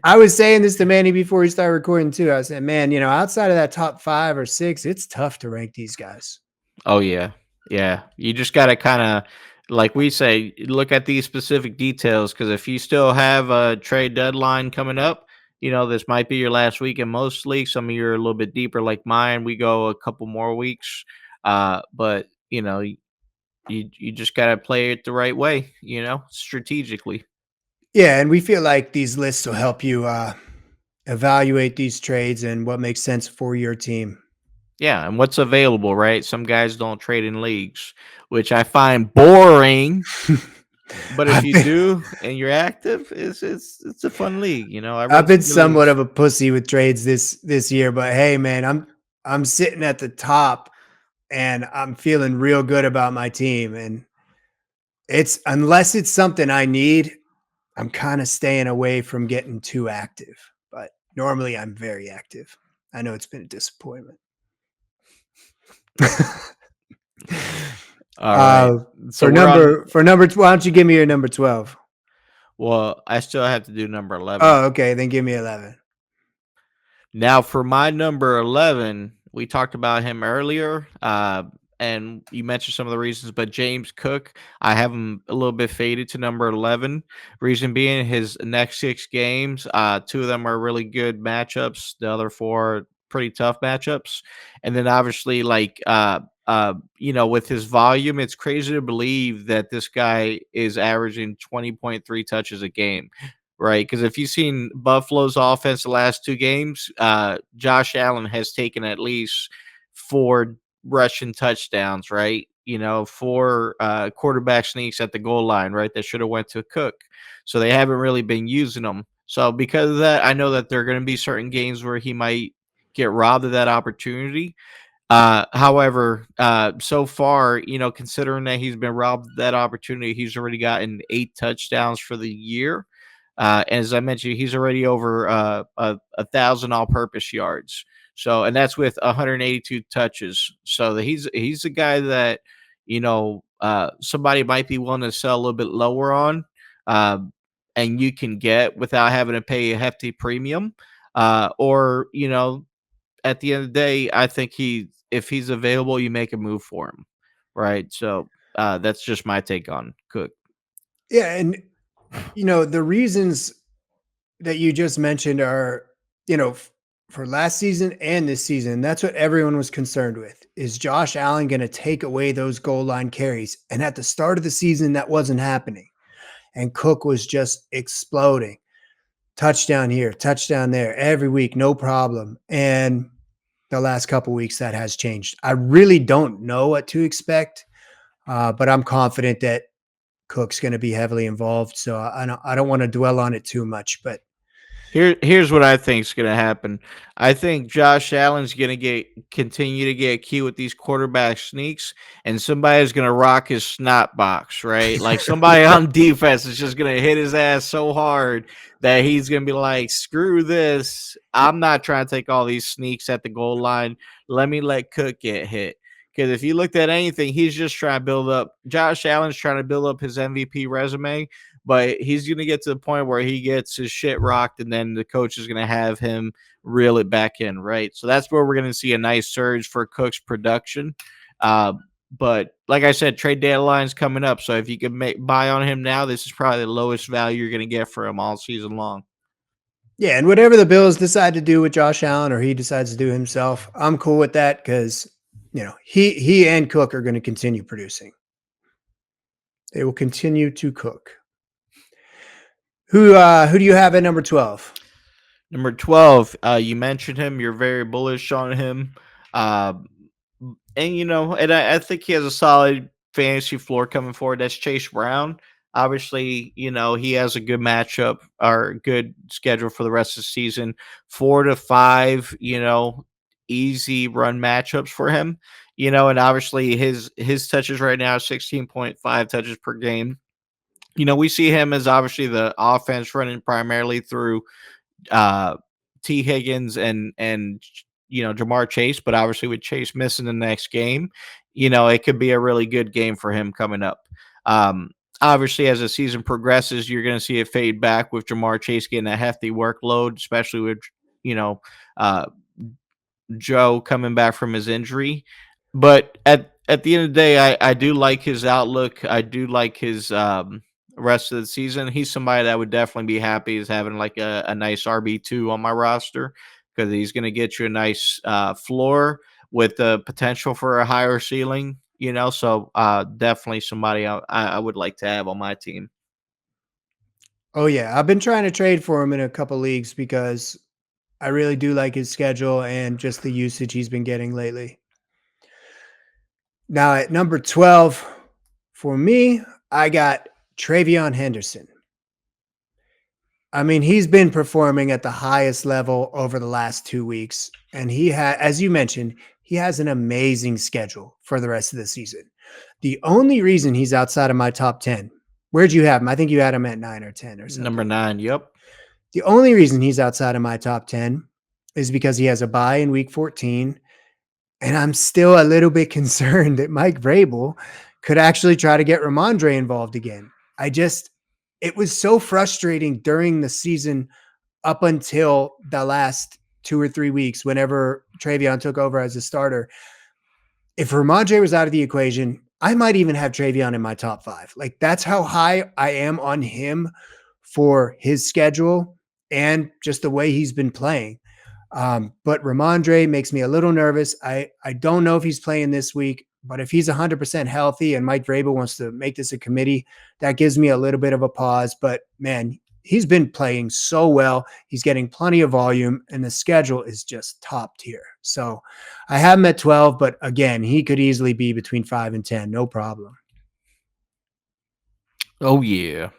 I was saying this to Manny before we started recording too. I said, man, outside of that top 5 or 6, it's tough to rank these guys. Oh, yeah. Yeah. You just got to kind of, like we say, look at these specific details, because if you still have a trade deadline coming up, this might be your last week in most leagues. Some of you are a little bit deeper like mine. We go a couple more weeks. But, you just got to play it the right way, strategically. Yeah, and we feel like these lists will help you evaluate these trades and what makes sense for your team. Yeah, and what's available, right? Some guys don't trade in leagues, which I find boring. But if I've you been do and you're active, it's a fun league. You know, I I've run been some good somewhat leagues. of a pussy with trades this year, but hey, man, I'm sitting at the top and I'm feeling real good about my team. And it's unless it's something I need, I'm kind of staying away from getting too active. But normally I'm very active. I know it's been a disappointment. All right, so we're on. For number, why don't you give me your number 12? Well, I still have to do number 11. Oh, okay, then give me 11. Now, for my number 11, we talked about him earlier, and you mentioned some of the reasons, but James Cook, I have him a little bit faded to number 11. Reason being his next 6 games, 2 of them are really good matchups, the other 4 are pretty tough matchups. And then obviously, like, with his volume, it's crazy to believe that this guy is averaging 20.3 touches a game, right? Because if you've seen Buffalo's offense the last 2 games, Josh Allen has taken at least 4 rushing touchdowns, right? 4 quarterback sneaks at the goal line, right? That should have went to Cook. So they haven't really been using them. So because of that, I know that there are going to be certain games where he might get robbed of that opportunity. However, so far, considering that he's been robbed of that opportunity, he's already gotten 8 touchdowns for the year. As I mentioned, he's already over 1,000 all-purpose yards. So, and that's with 182 touches. So he's a guy that somebody might be willing to sell a little bit lower on, uh, and you can get without having to pay a hefty premium, or at the end of the day, I think if he's available, you make a move for him, right? So that's just my take on Cook. Yeah, and the reasons that you just mentioned are, for last season and this season, that's what everyone was concerned with. Is Josh Allen going to take away those goal line carries? And at the start of the season, that wasn't happening. And Cook was just exploding. Touchdown here, touchdown there, every week, no problem. And the last couple weeks, that has changed. I really don't know what to expect, but I'm confident that Cook's going to be heavily involved. So I don't want to dwell on it too much, but Here's what I think is going to happen. I think Josh Allen's going to continue to get cute with these quarterback sneaks, and somebody's going to rock his snot box, right? Like somebody on defense is just going to hit his ass so hard that he's going to be like, "Screw this! I'm not trying to take all these sneaks at the goal line. Let Cook get hit." Because if you looked at anything, he's just trying to build up. Josh Allen's trying to build up his MVP resume, but he's going to get to the point where he gets his shit rocked, and then the coach is going to have him reel it back in, right? So that's where we're going to see a nice surge for Cook's production. But like I said, trade deadline's coming up, so if you can buy on him now, this is probably the lowest value you're going to get for him all season long. yeah, and whatever the Bills decide to do with Josh Allen or he decides to do himself, I'm cool with that because he and Cook are going to continue producing. They will continue to cook. Who do you have at number 12? Number 12, you mentioned him. You're very bullish on him. Uh, and I think he has a solid fantasy floor coming forward. That's Chase Brown. Obviously, he has a good matchup or good schedule for the rest of the season. 4 to 5, easy run matchups for him. And obviously his touches right now 16.5 touches per game. We see him as obviously the offense running primarily through uh, T. Higgins and Jamar Chase, but obviously with Chase missing the next game, it could be a really good game for him coming up. Obviously, as the season progresses, you're going to see it fade back with Jamar Chase getting a hefty workload, especially with you know uh, Joe coming back from his injury. But at the end of the day, I do like his outlook. I do like his rest of the season. He's somebody that I would definitely be happy as having like a nice RB2 on my roster because he's going to get you a nice floor with the potential for a higher ceiling. So definitely somebody I would like to have on my team. Oh yeah, I've been trying to trade for him in a couple leagues because I really do like his schedule and just the usage he's been getting lately. Now at number 12, for me, I got Travion Henderson. I mean, he's been performing at the highest level over the last 2 weeks. And as you mentioned, he has an amazing schedule for the rest of the season. The only reason he's outside of my top 10, where'd you have him? I think you had him at 9 or 10 or something. Number 9, yep. The only reason he's outside of my top 10 is because he has a bye in week 14. And I'm still a little bit concerned that Mike Vrabel could actually try to get Ramondre involved again. It was so frustrating during the season up until the last 2 or 3 weeks, whenever Travion took over as a starter. If Ramondre was out of the equation, I might even have Travion in my top 5. Like, that's how high I am on him for his schedule and just the way he's been playing. But Ramondre makes me a little nervous. I don't know if he's playing this week, but if he's 100% healthy and Mike Vrabel wants to make this a committee, that gives me a little bit of a pause. But man, he's been playing so well. He's getting plenty of volume, and the schedule is just top tier. So I have him at 12, but again, he could easily be between 5 and 10. No problem. Oh, yeah.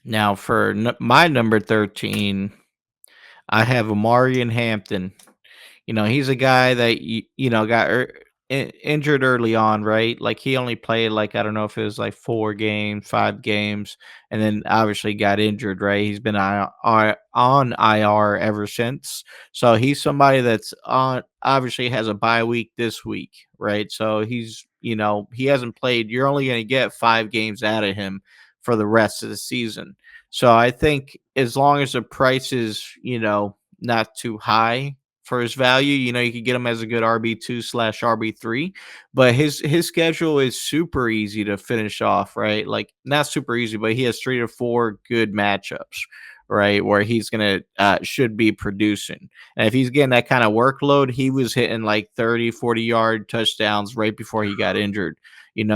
Now for my number 13, I have Amari in Hampton. He's a guy that got injured early on, right? Like, he only played, like, I don't know if it was like 4 games, 5 games, and then obviously got injured, right? He's been on IR ever since. So he's somebody that's obviously has a bye week this week, right? So he hasn't played. You're only going to get 5 games out of him for the rest of the season. So I think as long as the price is, not too high for his value, you could get him as a good RB2/RB3, but his schedule is super easy to finish off, right? Like, not super easy, but he has 3 to 4 good matchups, right? Where he's going to should be producing. And if he's getting that kind of workload, he was hitting like 30, 40-yard touchdowns right before he got injured,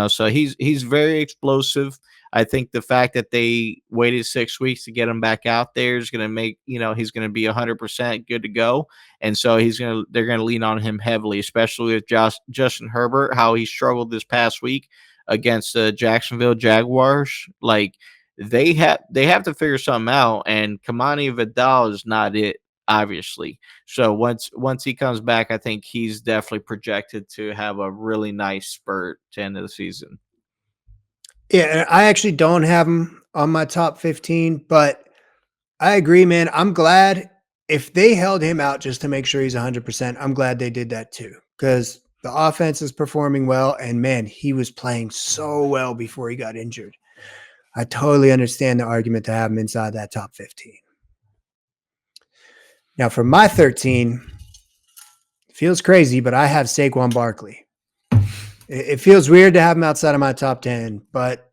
so he's very explosive. I think the fact that they waited 6 weeks to get him back out there is going to make, he's going to be 100% good to go. And so they're going to lean on him heavily, especially with Justin Herbert, how he struggled this past week against the Jacksonville Jaguars. Like, they have to figure something out, and Kamani Vidal is not it, obviously. So once he comes back, I think he's definitely projected to have a really nice spurt to end of the season. Yeah, I actually don't have him on my top 15, but I agree, man. I'm glad if they held him out just to make sure he's 100%, I'm glad they did that too, because the offense is performing well, and man, he was playing so well before he got injured. I totally understand the argument to have him inside that top 15. Now for my 13, feels crazy, but I have Saquon Barkley. It feels weird to have him outside of my top 10, but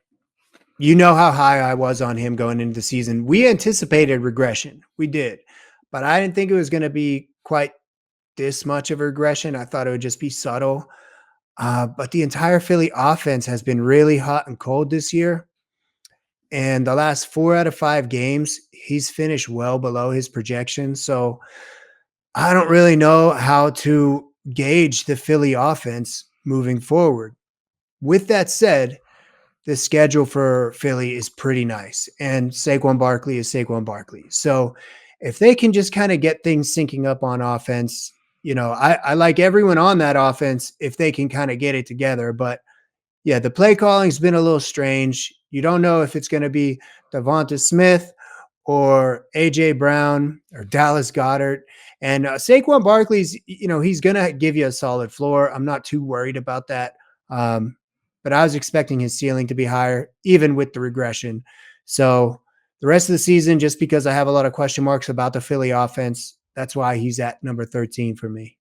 you know how high I was on him going into the season. We anticipated regression. We did, but I didn't think it was going to be quite this much of a regression. I thought it would just be subtle. But the entire Philly offense has been really hot and cold this year. And the last 4 out of 5 games, he's finished well below his projections. So I don't really know how to gauge the Philly offense moving forward. With that said, the schedule for Philly is pretty nice, and Saquon Barkley is Saquon Barkley. So if they can just kind of get things syncing up on offense, I like everyone on that offense if they can kind of get it together. But yeah, the play calling's been a little strange. You don't know if it's going to be Devonta Smith or A.J. Brown or Dallas Goedert. And Saquon Barkley's, he's going to give you a solid floor. I'm not too worried about that. But I was expecting his ceiling to be higher, even with the regression. So the rest of the season, just because I have a lot of question marks about the Philly offense, that's why he's at number 13 for me.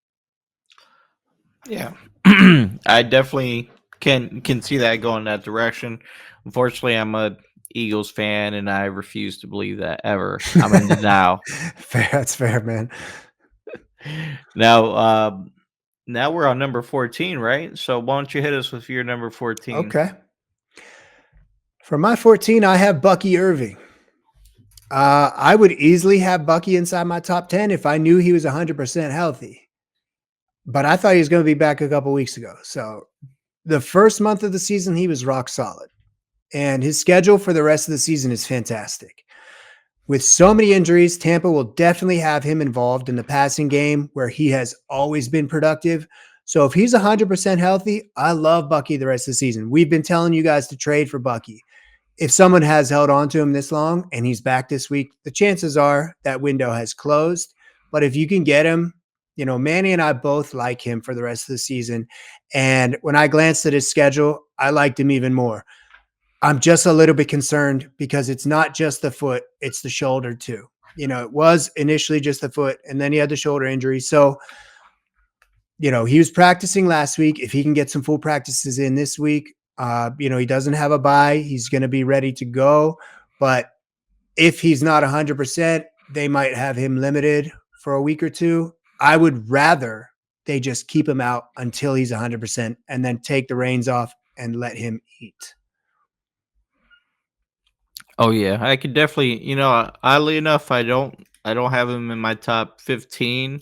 Yeah, I definitely can see that going that direction. Unfortunately, I'm a Eagles fan, and I refuse to believe that ever. I'm in denial. Fair, that's fair, man. Now we're on number 14, right? So why don't you hit us with your number 14? Okay. For my 14, I have Bucky Irving. I would easily have Bucky inside my top 10 if I knew he was 100% healthy. But I thought he was going to be back a couple weeks ago. So the first month of the season, he was rock solid. And his schedule for the rest of the season is fantastic. With so many injuries, Tampa will definitely have him involved in the passing game where he has always been productive. So if he's 100% healthy, I love Bucky the rest of the season. We've been telling you guys to trade for Bucky. If someone has held on to him this long and he's back this week, the chances are that window has closed. But if you can get him, Manny and I both like him for the rest of the season. And when I glanced at his schedule, I liked him even more. I'm just a little bit concerned because it's not just the foot, it's the shoulder too. It was initially just the foot and then he had the shoulder injury. So, he was practicing last week. If he can get some full practices in this week, he doesn't have a bye. He's going to be ready to go. But if he's not 100%, they might have him limited for a week or two. I would rather they just keep him out until he's 100% and then take the reins off and let him eat. Oh yeah, I could definitely. Oddly enough, I don't have him in my top 15.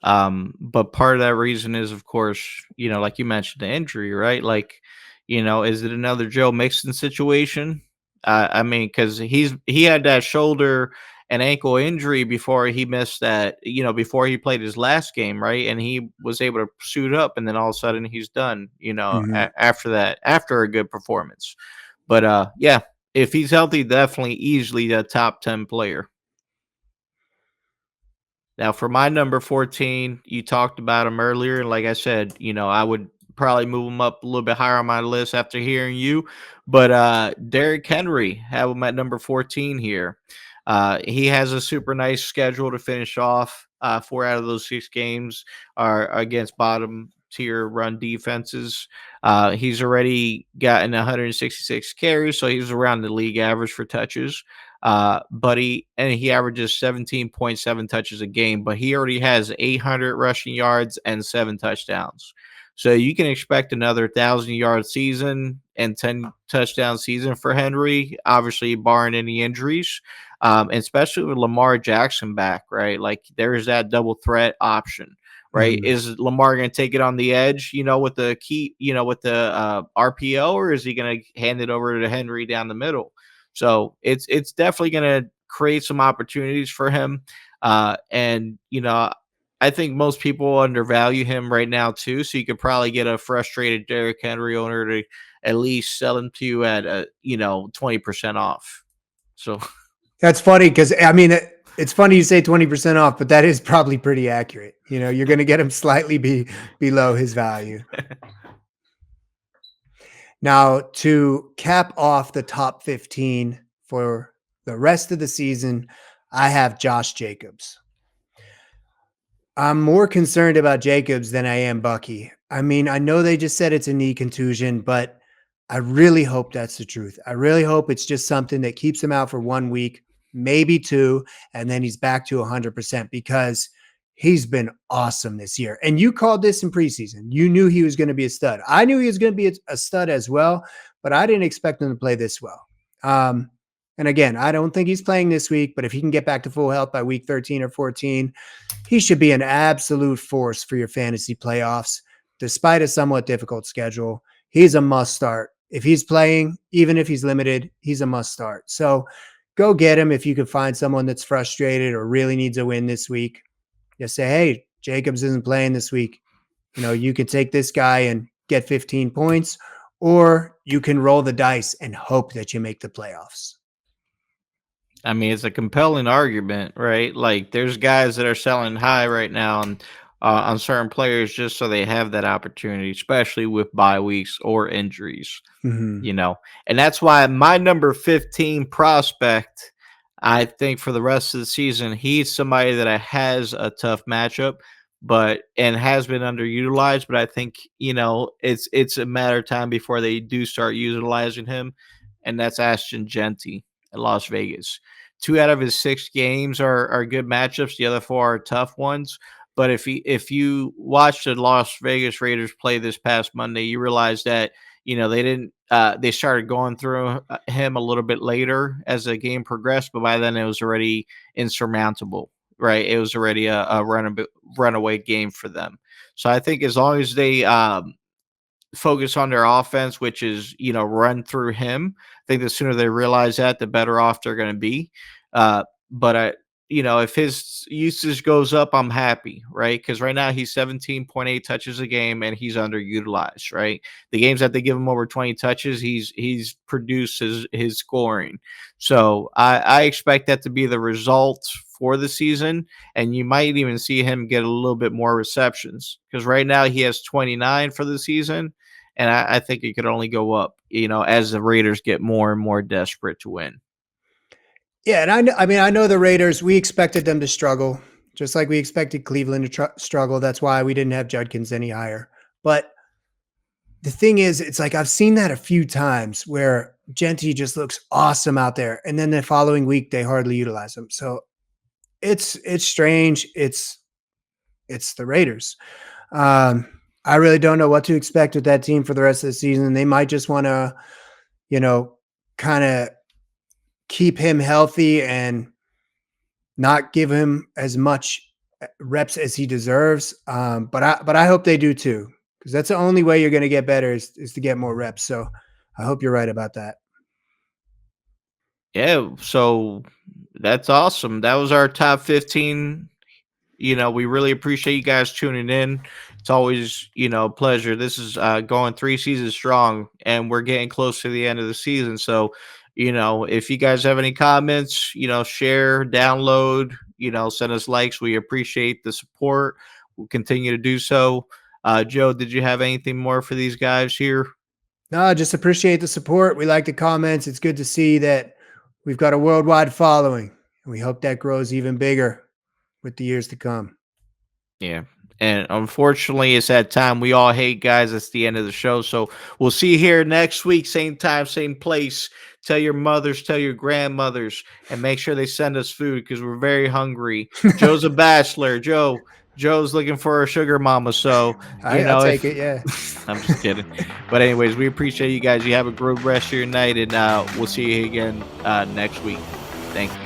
But part of that reason is, of course, like you mentioned, the injury, right? Like, is it another Joe Mixon situation? I mean, because he had that shoulder and ankle injury before he missed that. Before he played his last game, right? And he was able to suit up, and then all of a sudden he's done. Mhm. After that, after a good performance. But yeah, if he's healthy, definitely easily a top 10 player. Now, for my number 14, you talked about him earlier. And like I said, I would probably move him up a little bit higher on my list after hearing you. But Derrick Henry, have him at number 14 here. He has a super nice schedule to finish off. 4 out of those 6 games are against bottom tier run defenses. He's already gotten 166 carries, so he's around the league average for touches. But he averages 17.7 touches a game, but he already has 800 rushing yards and 7 touchdowns. So you can expect another 1,000-yard season and 10 touchdown season for Henry, obviously barring any injuries. And especially with Lamar Jackson back, right? Like there's that double threat option, right? Mhm. Is Lamar going to take it on the edge, with the key, with the RPO, or is he going to hand it over to Henry down the middle? So it's definitely going to create some opportunities for him. And I think most people undervalue him right now too. So you could probably get a frustrated Derrick Henry owner to at least sell him to you at 20% off. So That's funny because it's funny you say 20% off, but that is probably pretty accurate. You're going to get him slightly below his value. Now, to cap off the top 15 for the rest of the season, I have Josh Jacobs. I'm more concerned about Jacobs than I am Bucky. I know they just said it's a knee contusion, but I really hope that's the truth. I really hope it's just something that keeps him out for 1 week, maybe 2, and then he's back to 100% because he's been awesome this year. And you called this in preseason. You knew he was going to be a stud. I knew he was going to be a stud as well, but I didn't expect him to play this well. And again, I don't think he's playing this week, but if he can get back to full health by week 13 or 14, he should be an absolute force for your fantasy playoffs, despite a somewhat difficult schedule. He's a must start. If he's playing, even if he's limited, he's a must start. So go get him if you can find someone that's frustrated or really needs a win this week. Just say, hey, Jacobs isn't playing this week. You can take this guy and get 15 points, or you can roll the dice and hope that you make the playoffs. I mean, it's a compelling argument, right? Like, there's guys that are selling high right now on certain players just so they have that opportunity, especially with bye weeks or injuries. Mm-hmm. And that's why my number 15 prospect, I think for the rest of the season, he's somebody that has a tough matchup, and has been underutilized. But I think it's a matter of time before they do start utilizing him, and that's Ashton Genty at Las Vegas. 2 out of his 6 games are good matchups. The other 4 are tough ones. But if you watch the Las Vegas Raiders play this past Monday, you realize that they didn't. They started going through him a little bit later as the game progressed, but by then it was already insurmountable. Right, it was already a runaway game for them. So I think as long as they focus on their offense, which is, run through him. I think the sooner they realize that, the better off they're going to be. But if his usage goes up, I'm happy, right? Because right now he's 17.8 touches a game and he's underutilized, right? The games that they give him over 20 touches, he's produced his scoring. So I expect that to be the result for the season, and you might even see him get a little bit more receptions because right now he has 29 for the season, and I think it could only go up, as the Raiders get more and more desperate to win. Yeah, and I know the Raiders, we expected them to struggle, just like we expected Cleveland to struggle. That's why we didn't have Judkins any higher. But the thing is, it's like I've seen that a few times where Genty just looks awesome out there, and then the following week they hardly utilize him. So it's strange. It's the Raiders. I really don't know what to expect with that team for the rest of the season. They might just want to, kind of keep him healthy and not give him as much reps as he deserves. But I hope they do too, because that's the only way you're going to get better is to get more reps. So I hope you're right about that. Yeah, so that's awesome. That was our top 15. We really appreciate you guys tuning in. It's always, a pleasure. This is going 3 seasons strong, and we're getting close to the end of the season. So, if you guys have any comments, share, download, send us likes. We appreciate the support. We'll continue to do so. Joe, did you have anything more for these guys here? No, just appreciate the support. We like the comments. It's good to see that we've got a worldwide following, and we hope that grows even bigger with the years to come. Yeah. And unfortunately, it's that time we all hate, guys. It's the end of the show. So we'll see you here next week, same time, same place. Tell your mothers, tell your grandmothers, and make sure they send us food because we're very hungry. Joe's a bachelor. Joe's looking for a sugar mama. So, I'll take it. Yeah. I'm just kidding. But anyways, we appreciate you guys. You have a good rest of your night, and we'll see you again next week. Thank you.